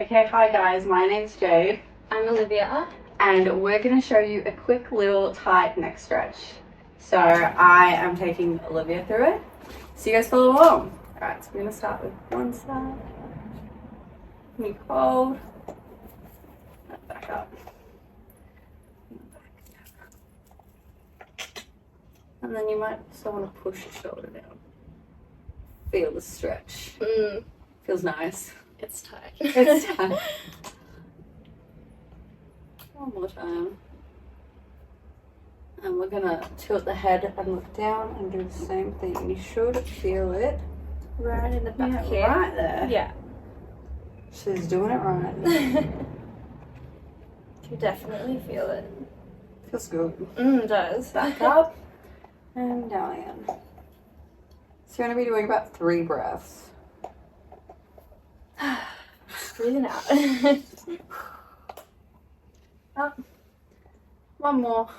Okay, hi guys, my name's Jade. I'm Olivia. And we're going to show you a quick little tight neck stretch. So I am taking Olivia through it, so you guys follow along. Alright, so we're going to start with one side. You hold. Back up. And then you might also want to push your shoulder down. Feel the stretch. Feels nice. It's tight. It's tight. One more time. And we're gonna tilt the head and look down and do the same thing. You should feel it. Right in the back here. Right there. Yeah. She's doing it right. You definitely feel it. Feels good. It does. Back up and down again. So you're gonna be doing about 3 breaths. Breathing out. Up. One more.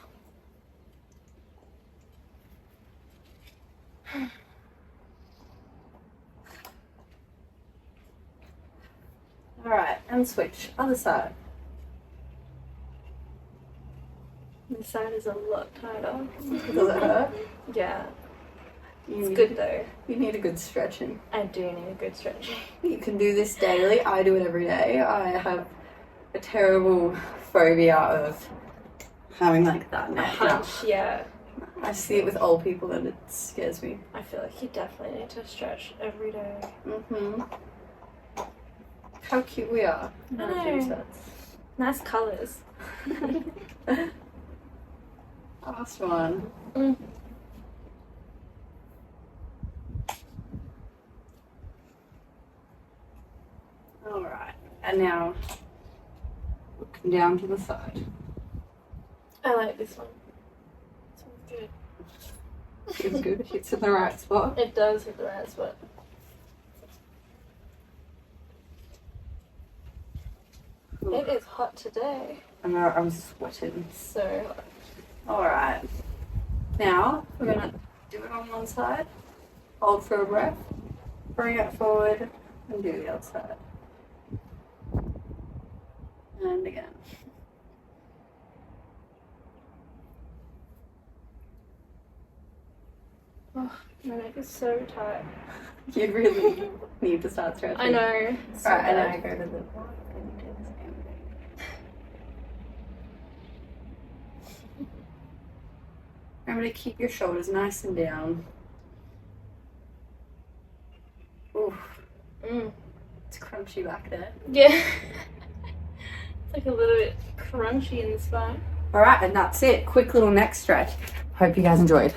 Alright, and switch. Other side. This side is a lot tighter. Does it hurt? Yeah. It's Good though. You need a good stretching. I do need a good stretch. You can do this daily. I do it every day. I have a terrible phobia of having like that neck. Hunch, yeah. I see it with old people and it scares me. I feel like you definitely need to stretch every day. How cute we are. I know. Nice colours. Last one. Alright, and now looking down to the side. I like this one. This one's good. Feels good. Hits in the right spot. It does hit the right spot. Ooh. It is hot today. I know, I'm sweating. So hot. Alright. Now we're gonna do it on one side. Hold for a breath. Bring it forward and do the other side. And again. Oh, my neck is so tight. You really need to start stretching. I know. So Alright, and bad. I go to the block and you do the same thing. Remember to keep your shoulders nice and down. Oof. It's crunchy back there. Yeah. It's like a little bit crunchy in the spine. Alright, and that's it. Quick little neck stretch. Hope you guys enjoyed.